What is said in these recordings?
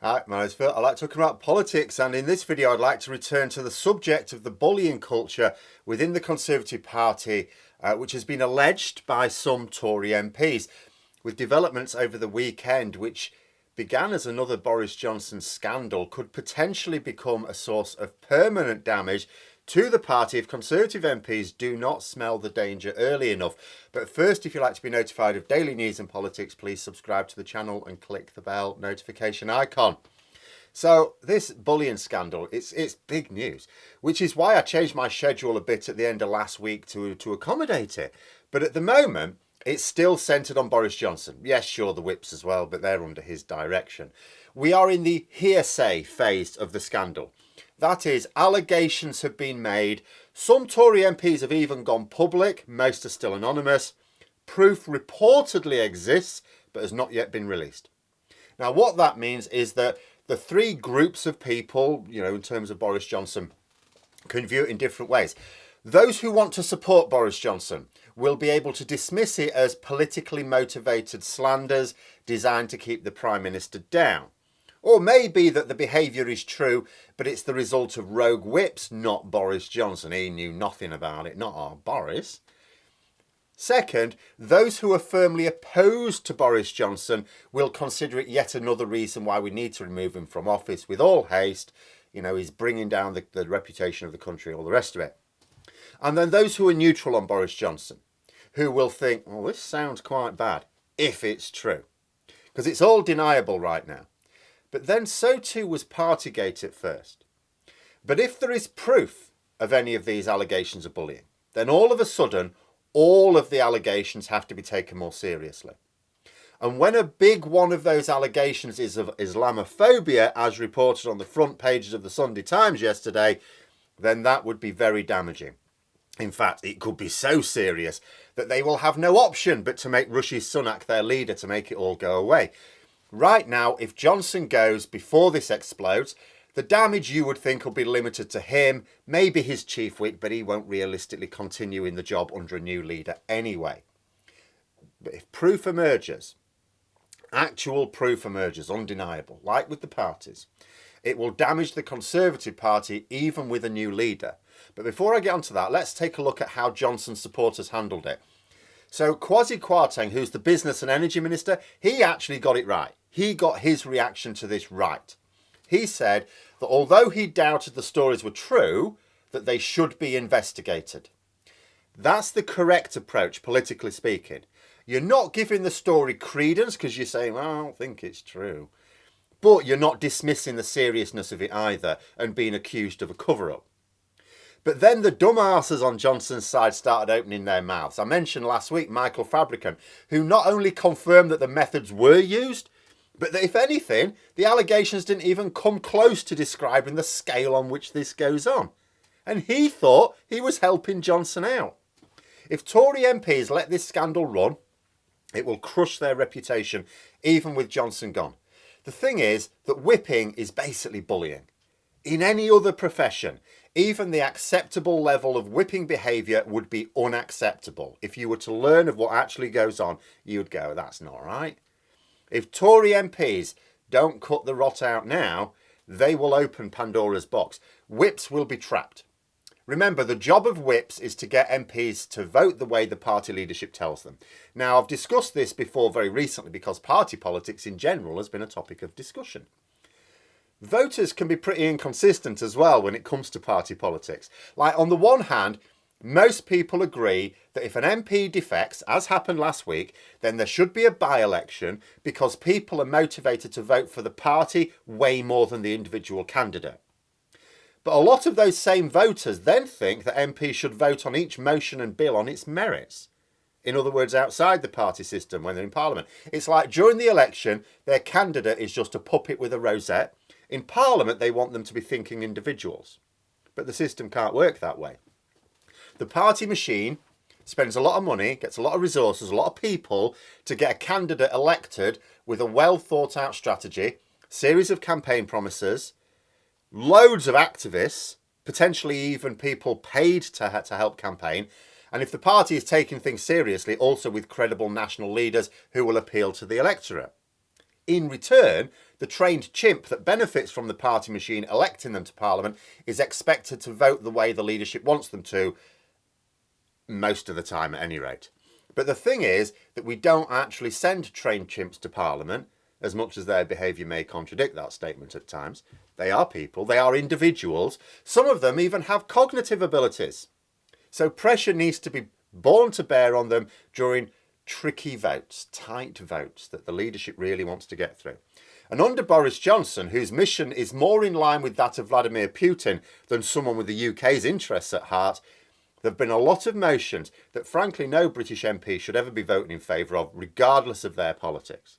Hi, my name's Phil. I like talking about politics, and in this video I'd like to return to the subject of the bullying culture within the Conservative Party, which has been alleged by some Tory MPs, with developments over the weekend which began as another Boris Johnson scandal could potentially become a source of permanent damage to the party if Conservative MPs do not smell the danger early enough. But first, if you'd like to be notified of daily news and politics, please subscribe to the channel and click the bell notification icon. So this bullying scandal, it's big news, which is why I changed my schedule a bit at the end of last week to accommodate it. But at the moment, it's still centred on Boris Johnson. Yes, sure, the whips as well, but they're under his direction. We are in the hearsay phase of the scandal. That is, allegations have been made. Some Tory MPs have even gone public. Most are still anonymous. Proof reportedly exists, but has not yet been released. Now, what that means is that the three groups of people, in terms of Boris Johnson, can view it in different ways. Those who want to support Boris Johnson will be able to dismiss it as politically motivated slanders designed to keep the Prime Minister down. Or maybe that the behaviour is true, but it's the result of rogue whips, not Boris Johnson. He knew nothing about it, not our Boris. Second, those who are firmly opposed to Boris Johnson will consider it yet another reason why we need to remove him from office with all haste. He's bringing down the reputation of the country, all the rest of it. And then those who are neutral on Boris Johnson, who will think, well, this sounds quite bad, if it's true. Because it's all deniable right now. But then so too was Partygate at first. But if there is proof of any of these allegations of bullying, then all of a sudden, all of the allegations have to be taken more seriously. And when a big one of those allegations is of Islamophobia, as reported on the front pages of the Sunday Times yesterday, then that would be very damaging. In fact, it could be so serious that they will have no option but to make Rishi Sunak their leader to make it all go away. Right now, if Johnson goes before this explodes, the damage you would think will be limited to him, maybe his chief whip, but he won't realistically continue in the job under a new leader anyway. But if proof emerges, actual proof emerges, undeniable, like with the parties, it will damage the Conservative Party even with a new leader. But before I get onto that, let's take a look at how Johnson's supporters handled it. So Quater, who's the business and energy minister, he actually got it right. He got his reaction to this right. He said that although he doubted the stories were true, that they should be investigated. That's the correct approach, politically speaking. You're not giving the story credence because you're saying, well, I don't think it's true. But you're not dismissing the seriousness of it either and being accused of a cover-up. But then the dumbasses on Johnson's side started opening their mouths. I mentioned last week Michael Fabricant, who not only confirmed that the methods were used, but that if anything, the allegations didn't even come close to describing the scale on which this goes on. And he thought he was helping Johnson out. If Tory MPs let this scandal run, it will crush their reputation, even with Johnson gone. The thing is that whipping is basically bullying. In any other profession, even the acceptable level of whipping behaviour would be unacceptable. If you were to learn of what actually goes on, you'd go, that's not right. If Tory MPs don't cut the rot out now, they will open Pandora's box. Whips will be trapped. Remember, the job of whips is to get MPs to vote the way the party leadership tells them. Now, I've discussed this before very recently because party politics in general has been a topic of discussion. Voters can be pretty inconsistent as well when it comes to party politics. Like, on the one hand, most people agree that if an MP defects, as happened last week, then there should be a by-election because people are motivated to vote for the party way more than the individual candidate. But a lot of those same voters then think that MPs should vote on each motion and bill on its merits. In other words, outside the party system when they're in Parliament. It's like during the election, their candidate is just a puppet with a rosette. In Parliament, they want them to be thinking individuals. But the system can't work that way. The party machine spends a lot of money, gets a lot of resources, a lot of people to get a candidate elected with a well thought out strategy, series of campaign promises, loads of activists, potentially even people paid to help campaign. And if the party is taking things seriously, also with credible national leaders who will appeal to the electorate. In return, the trained chimp that benefits from the party machine electing them to Parliament is expected to vote the way the leadership wants them to, most of the time at any rate. But the thing is that we don't actually send trained chimps to Parliament, as much as their behaviour may contradict that statement at times. They are people, they are individuals. Some of them even have cognitive abilities. So pressure needs to be borne to bear on them during tricky votes, tight votes that the leadership really wants to get through. And under Boris Johnson, whose mission is more in line with that of Vladimir Putin than someone with the UK's interests at heart, there have been a lot of motions that frankly no British MP should ever be voting in favour of, regardless of their politics.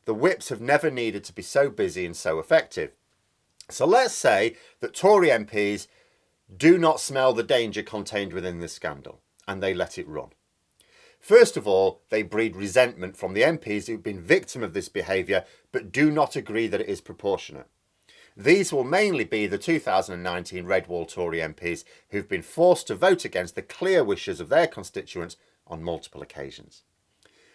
The whips have never needed to be so busy and so effective. So let's say that Tory MPs do not smell the danger contained within this scandal and they let it run. First of all, they breed resentment from the MPs who've been victim of this behaviour but do not agree that it is proportionate. These will mainly be the 2019 Red Wall Tory MPs who've been forced to vote against the clear wishes of their constituents on multiple occasions.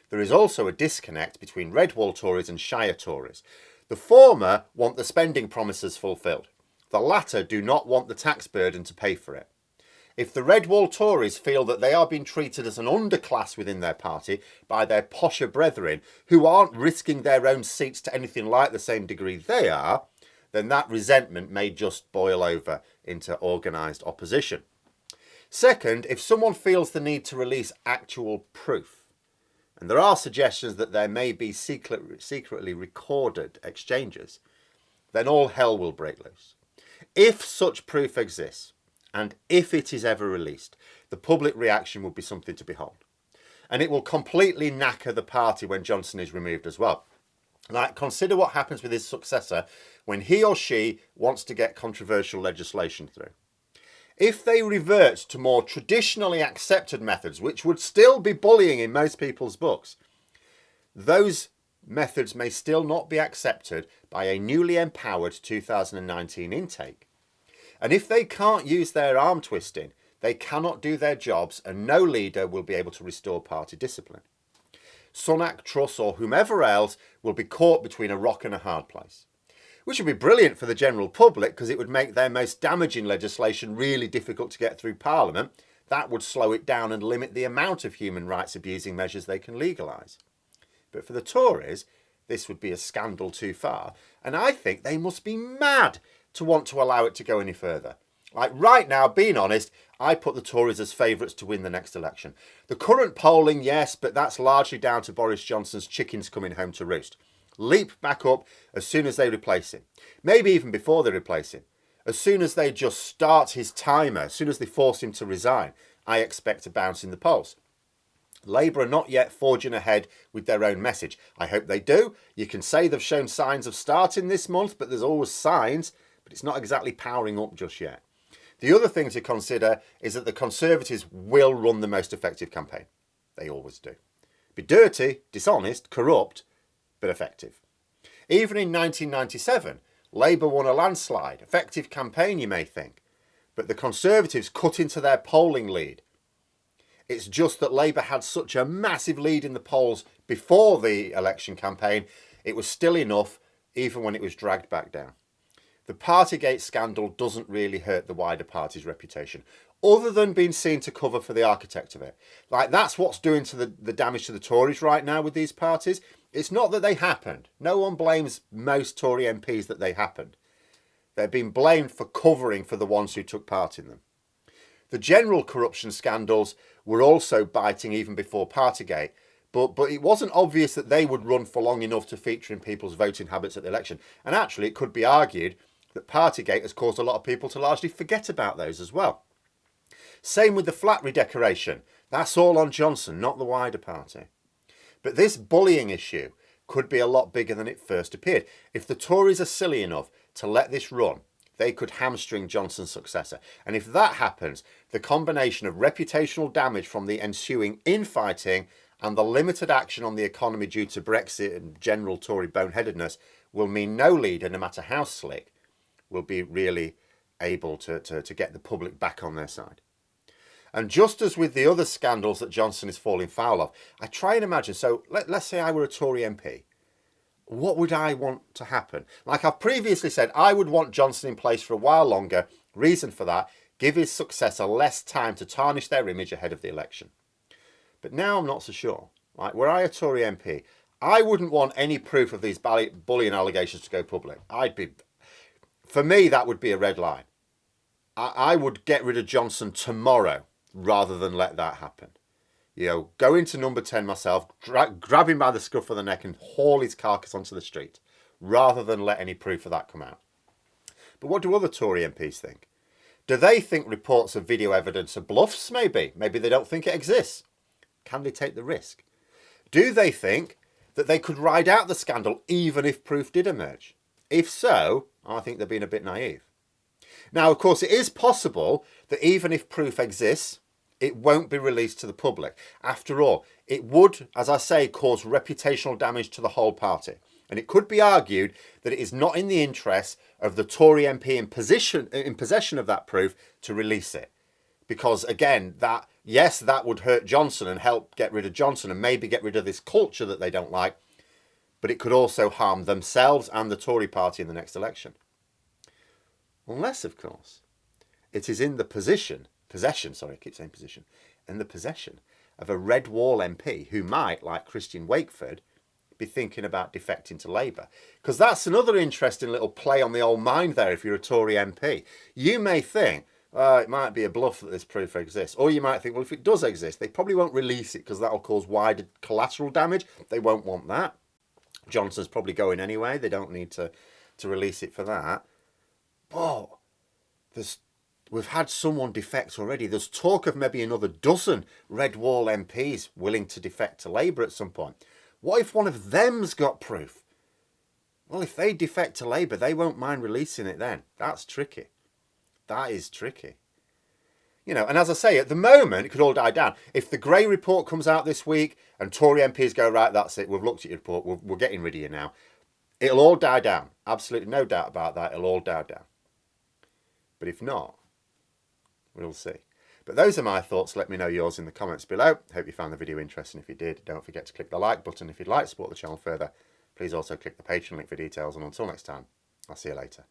There is also a disconnect between Red Wall Tories and Shire Tories. The former want the spending promises fulfilled. The latter do not want the tax burden to pay for it. If the Red Wall Tories feel that they are being treated as an underclass within their party by their posher brethren who aren't risking their own seats to anything like the same degree they are, then that resentment may just boil over into organised opposition. Second, if someone feels the need to release actual proof, and there are suggestions that there may be secretly recorded exchanges, then all hell will break loose. If such proof exists, and if it is ever released, the public reaction will be something to behold. And it will completely knacker the party when Johnson is removed as well. Like, consider what happens with his successor when he or she wants to get controversial legislation through. If they revert to more traditionally accepted methods, which would still be bullying in most people's books, those methods may still not be accepted by a newly empowered 2019 intake. And if they can't use their arm twisting, they cannot do their jobs and no leader will be able to restore party discipline. Sunak, Truss or whomever else will be caught between a rock and a hard place. Which would be brilliant for the general public because it would make their most damaging legislation really difficult to get through Parliament. That would slow it down and limit the amount of human rights abusing measures they can legalise. But for the Tories, this would be a scandal too far. And I think they must be mad to want to allow it to go any further. Like right now, being honest, I put the Tories as favourites to win the next election. The current polling, yes, but that's largely down to Boris Johnson's chickens coming home to roost. Leap back up as soon as they replace him. Maybe even before they replace him. As soon as they just start his timer, as soon as they force him to resign, I expect a bounce in the polls. Labour are not yet forging ahead with their own message. I hope they do. You can say they've shown signs of starting this month, but there's always signs, but it's not exactly powering up just yet. The other thing to consider is that the Conservatives will run the most effective campaign. They always do. Be dirty, dishonest, corrupt, but effective. Even in 1997, Labour won a landslide. Effective campaign, you may think. But the Conservatives cut into their polling lead. It's just that Labour had such a massive lead in the polls before the election campaign, it was still enough even when it was dragged back down. The Partygate scandal doesn't really hurt the wider party's reputation, other than being seen to cover for the architect of it. Like, that's what's doing to the damage to the Tories right now with these parties. It's not that they happened. No one blames most Tory MPs that they happened. They're being blamed for covering for the ones who took part in them. The general corruption scandals were also biting even before Partygate, but it wasn't obvious that they would run for long enough to feature in people's voting habits at the election. And actually, it could be argued that Partygate has caused a lot of people to largely forget about those as well. Same with the flat redecoration. That's all on Johnson, not the wider party. But this bullying issue could be a lot bigger than it first appeared. If the Tories are silly enough to let this run, they could hamstring Johnson's successor. And if that happens, the combination of reputational damage from the ensuing infighting and the limited action on the economy due to Brexit and general Tory boneheadedness will mean no leader, no matter how slick, will be really able to get the public back on their side. And just as with the other scandals that Johnson is falling foul of, I try and imagine, so let's say I were a Tory MP. what would I want to happen? Like I've previously said, I would want Johnson in place for a while longer. Reason for that, give his successor less time to tarnish their image ahead of the election. But now I'm not so sure. Like, were I a Tory MP, I wouldn't want any proof of these bullying allegations to go public. For me, that would be a red line. I would get rid of Johnson tomorrow rather than let that happen. You know, go into number 10 myself, grab him by the scruff of the neck and haul his carcass onto the street, rather than let any proof of that come out. But what do other Tory MPs think? Do they think reports of video evidence are bluffs, maybe? Maybe they don't think it exists. Can they take the risk? Do they think that they could ride out the scandal even if proof did emerge? If so, I think they're being a bit naive. Now, of course, it is possible that even if proof exists, it won't be released to the public. After all, it would, as I say, cause reputational damage to the whole party. And it could be argued that it is not in the interest of the Tory MP in possession of that proof to release it. Because again, that would hurt Johnson and help get rid of Johnson and maybe get rid of this culture that they don't like. But it could also harm themselves and the Tory party in the next election. Unless, of course, it is in the possession of a red wall MP who might, like Christian Wakeford, be thinking about defecting to Labour. Because that's another interesting little play on the old mind there if you're a Tory MP. You may think, it might be a bluff that this proof exists. Or you might think, well, if it does exist, they probably won't release it because that'll cause wider collateral damage. They won't want that. Johnson's probably going anyway. They don't need to release it for that. But we've had someone defect already. There's talk of maybe another dozen red wall MPs willing to defect to Labour at some point. What if one of them's got proof? Well, if they defect to Labour, they won't mind releasing it then. That's tricky. That is tricky. You know, and as I say, at the moment, it could all die down. If the Grey report comes out this week and Tory MPs go, right, that's it, we've looked at your report, we're getting rid of you now, it'll all die down. Absolutely no doubt about that. It'll all die down. But if not, we'll see. But those are my thoughts. Let me know yours in the comments below. Hope you found the video interesting. If you did, don't forget to click the like button if you'd like to support the channel further. Please also click the Patreon link for details. And until next time, I'll see you later.